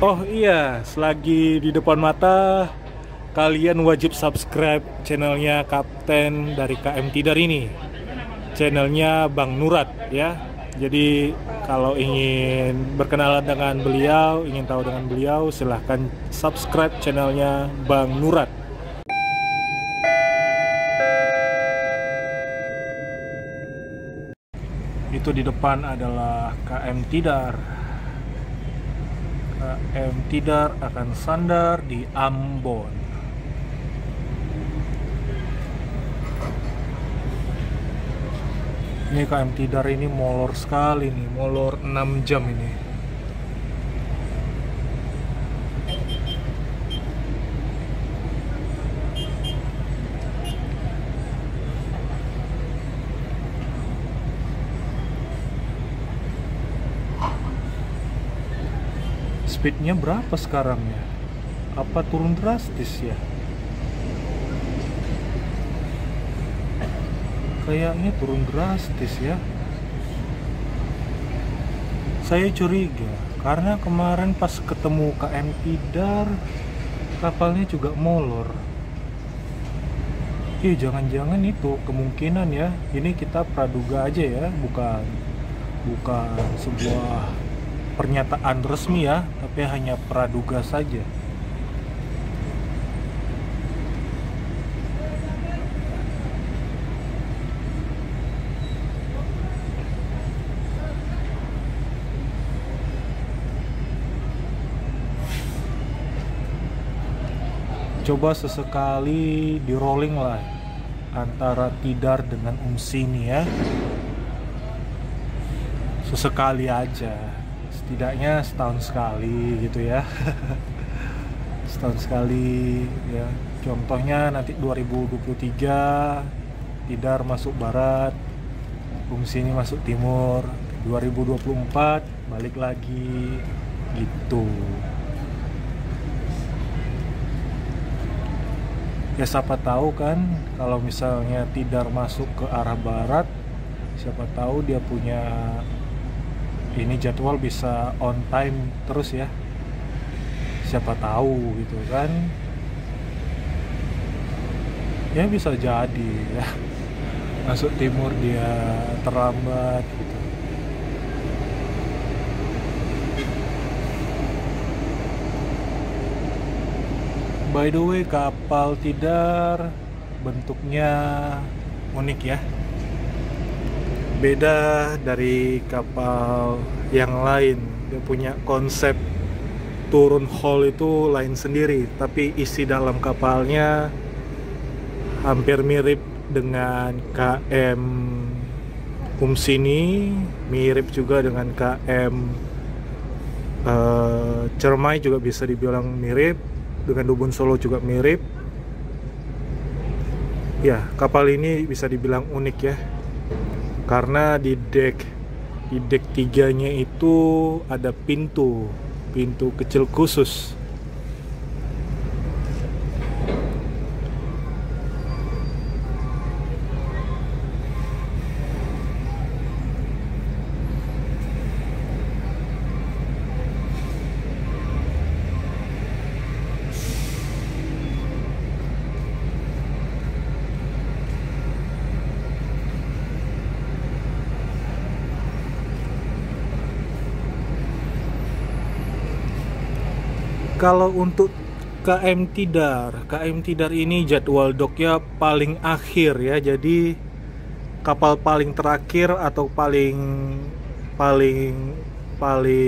Oh iya, selagi di depan mata, kalian wajib subscribe channelnya Kapten dari KM Tidar ini. Channelnya Bang Nurat ya. Jadi kalau ingin berkenalan dengan beliau, ingin tahu dengan beliau, silahkan subscribe channelnya Bang Nurat. Itu di depan adalah KM Tidar. KM Tidar akan sandar di Ambon. Ini KM Tidar ini molor sekali nih, molor 6 jam ini. Speednya berapa sekarang ya? Apa turun drastis ya? Kayaknya turun drastis ya. Saya curiga karena kemarin pas ketemu KM Tidar kapalnya juga molor. Jangan-jangan itu kemungkinan ya. Ini kita praduga aja ya, bukan sebuah pernyataan resmi ya, tapi hanya praduga saja. Coba sesekali di rolling lah antara Tidar dengan Umsini ya. Sesekali aja, setidaknya setahun sekali gitu ya. Setahun sekali ya. Contohnya nanti 2023 Tidar masuk barat, Umsini masuk timur, 2024 balik lagi gitu. Ya siapa tahu kan, kalau misalnya Tidar masuk ke arah barat, siapa tahu dia punya ini jadwal bisa on time terus ya. Siapa tahu gitu kan. Ya bisa jadi ya. Masuk timur dia terlambat gitu. By the way, kapal Tidar bentuknya unik ya. Beda dari kapal yang lain. Dia punya konsep turun hull itu lain sendiri, tapi isi dalam kapalnya hampir mirip dengan KM Umsini, mirip juga dengan KM Cermai juga bisa dibilang mirip. Dengan Dubun Solo juga mirip. Ya, kapal ini bisa dibilang unik ya. Karena di deck 3-nya itu ada pintu kecil khusus. Kalau untuk KM Tidar ini jadwal doknya paling akhir ya. Jadi kapal paling terakhir atau paling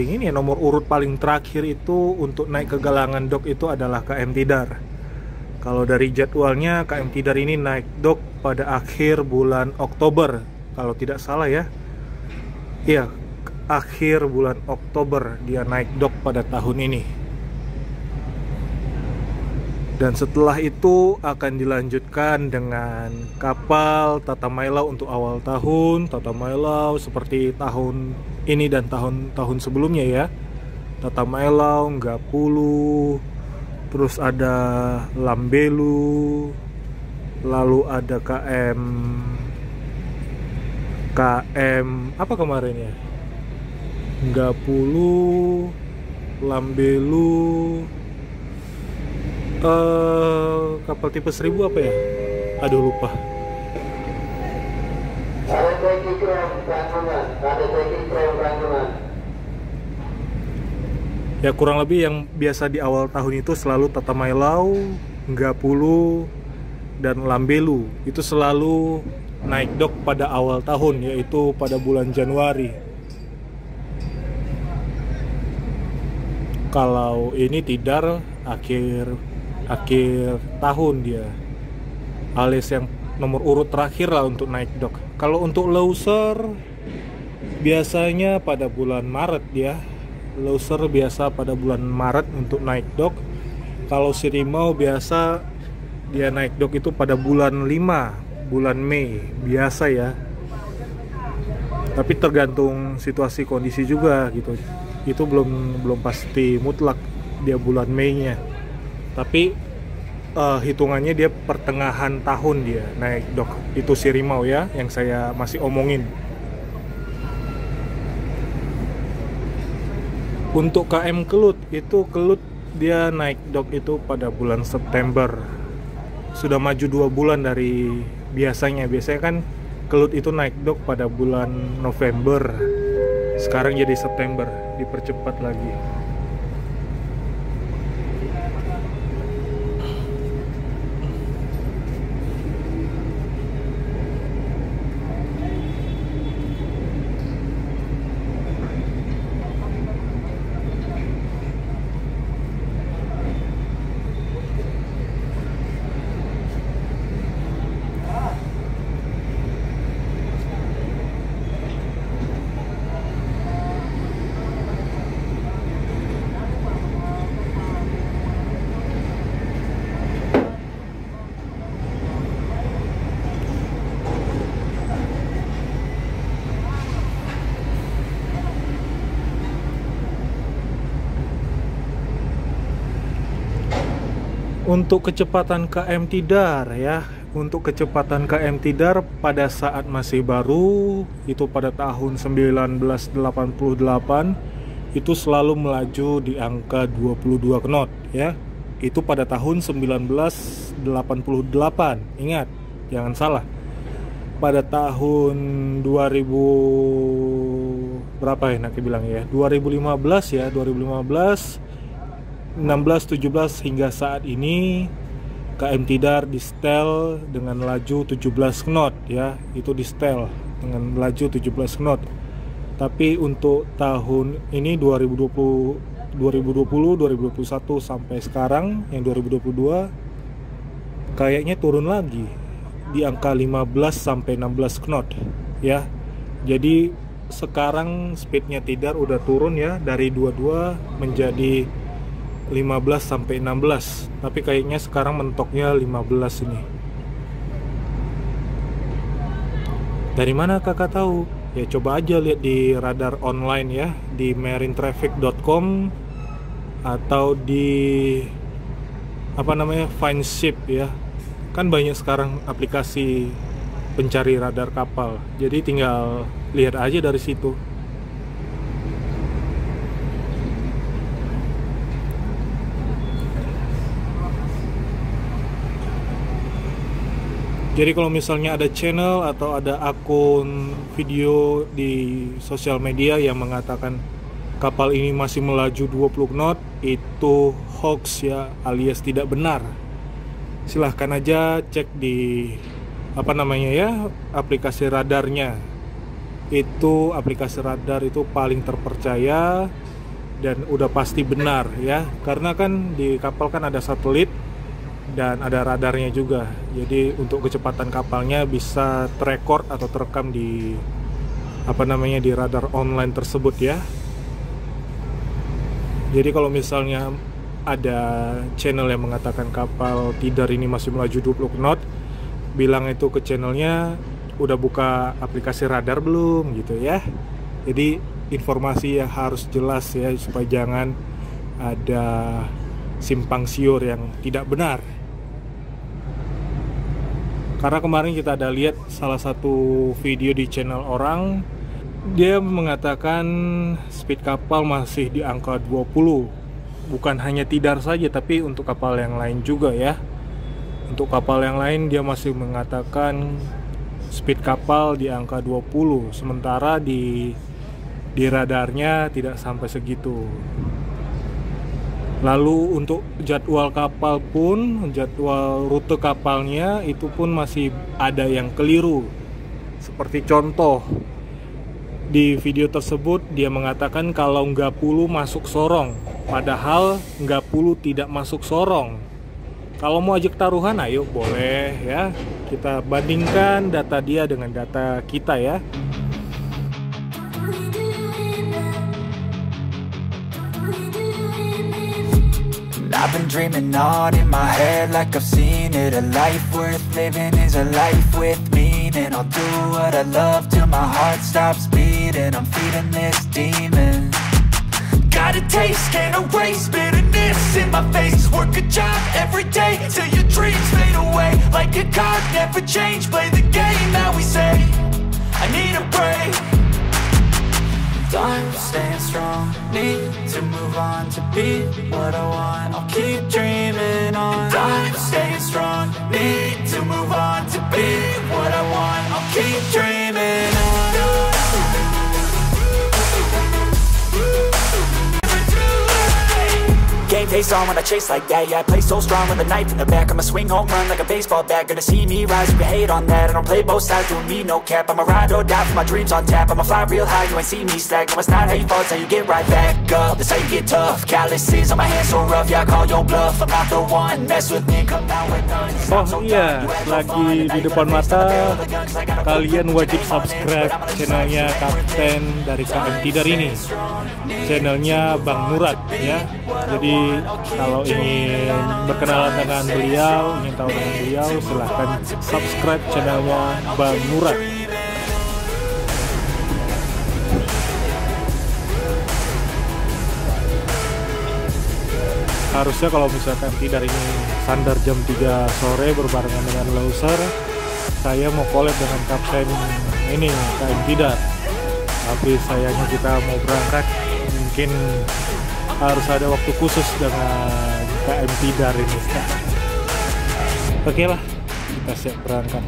ini nomor urut paling terakhir itu untuk naik ke galangan dok itu adalah KM Tidar. Kalau dari jadwalnya KM Tidar ini naik dok pada akhir bulan Oktober kalau tidak salah ya. Iya, akhir bulan Oktober dia naik dok pada tahun ini. Dan setelah itu akan dilanjutkan dengan kapal Tata Mailau untuk awal tahun. Tata Mailau seperti tahun ini dan tahun-tahun sebelumnya ya. Tata Mailau, Gapulu, terus ada Lambelu, lalu ada KM apa kemarin ya? Gapulu, Lambelu kapal tipe 1000 apa ya? Aduh lupa. Ya kurang lebih yang biasa di awal tahun itu selalu Tatamailau, Nggapulu, dan Lambelu. Itu selalu naik dok pada awal tahun, yaitu pada bulan Januari. Kalau ini Tidar akhir tahun dia, alias yang nomor urut terakhir lah untuk naik dok. Kalau untuk Loser biasanya pada bulan Maret dia. Loser biasa pada bulan Maret untuk naik dok. Kalau Sirimau biasa dia naik dok itu pada bulan 5, bulan Mei biasa ya. Tapi tergantung situasi kondisi juga gitu. Itu belum pasti mutlak dia bulan Mei-nya. Tapi hitungannya dia pertengahan tahun dia naik dok. Itu Sirimau ya yang saya masih omongin. Untuk KM Kelut dia naik dok itu pada bulan September. Sudah maju 2 bulan dari biasanya. Biasanya kan Kelut itu naik dok pada bulan November. Sekarang jadi September, dipercepat lagi. Untuk kecepatan KM Tidar ya, untuk kecepatan KM Tidar pada saat masih baru itu pada tahun 1988 itu selalu melaju di angka 22 knot ya. Itu pada tahun 1988. Ingat, jangan salah. Pada tahun 2000 berapa ya nak bilang ya? 2015 ya, 2015 16, 17 hingga saat ini KM Tidar di setel dengan laju 17 knot ya. Itu di setel dengan laju 17 knot. Tapi untuk tahun ini 2020, 2021 sampai sekarang yang 2022 kayaknya turun lagi di angka 15 sampai 16 knot ya. Jadi sekarang speednya Tidar udah turun ya dari 22 menjadi 15 sampai 16, tapi kayaknya sekarang mentoknya 15 ini. Dari mana kakak tahu? Ya coba aja lihat di radar online ya, di marinetraffic.com atau di Fineship ya. Kan banyak sekarang aplikasi pencari radar kapal. Jadi tinggal lihat aja dari situ. Jadi kalau misalnya ada channel atau ada akun video di sosial media yang mengatakan kapal ini masih melaju 20 knot, itu hoax ya, alias tidak benar. Silahkan aja cek di aplikasi radarnya. Itu aplikasi radar itu paling terpercaya dan udah pasti benar ya. Karena kan di kapal kan ada satelit dan ada radarnya juga. Jadi untuk kecepatan kapalnya bisa terekord atau terekam di di radar online tersebut ya. Jadi kalau misalnya ada channel yang mengatakan kapal Tidar ini masih melaju 20 knot, bilang itu ke channelnya udah buka aplikasi radar belum gitu ya. Jadi informasi yang harus jelas ya, supaya jangan ada simpang siur yang tidak benar. Karena kemarin kita ada lihat salah satu video di channel orang Dia mengatakan speed kapal masih di angka 20. Bukan hanya Tidar saja, tapi untuk kapal yang lain juga ya. Untuk kapal yang lain dia masih mengatakan speed kapal di angka 20, sementara di radarnya tidak sampai segitu. Lalu untuk jadwal kapal pun, jadwal rute kapalnya itu pun masih ada yang keliru. Seperti contoh, di video tersebut dia mengatakan kalau Nggapulu masuk Sorong, padahal Nggapulu tidak masuk Sorong. Kalau mau ajak taruhan, ayo boleh ya. Kita bandingkan data dia dengan data kita ya. I've been dreaming on in my head like I've seen it. A life worth living is a life with meaning. I'll do what I love till my heart stops beating. I'm feeding this demon. Got a taste, can't erase bitterness in my face. Work a job every day till your dreams fade away. Like a card, never change. Play the game that we say. I need a break. I'm staying strong, need to move on to be what I want. I'll keep dreaming on. I'm staying strong, need to move on to be what I want. I'll keep dreaming on. Game face on when I chase like that. Yeah, I play so strong with a knife in the back. I'ma swing home run like a baseball bat. Gonna see me rise, you can hate on that. I don't play both sides, doing me no cap. I'ma ride or die for my dreams on tap. I'ma fly real high, you ain't see me slack. No, it's not how you fall, it's how you get right back up. That's how you get tough. Calluses on my hands so rough, yeah, I call your bluff. I'm not the one, mess with me, come out with none. Oh iya, lagi di depan mata, kalian wajib subscribe channelnya Kapten dari KM Tidar ini. Channelnya Bang Murad ya. Jadi kalau ingin berkenalan dengan beliau, ingin tahu dengan beliau, silahkan subscribe channelnya Bang Murad. Harusnya kalau misalkan Tidar ini sandar jam 3 sore berbarengan dengan Loser, saya mau collab dengan Kapten ini KM Tidar. Tapi sayangnya kita mau berangkat, mungkin harus ada waktu khusus dengan KM Tidar ini. Oke lah, kita siap berangkat.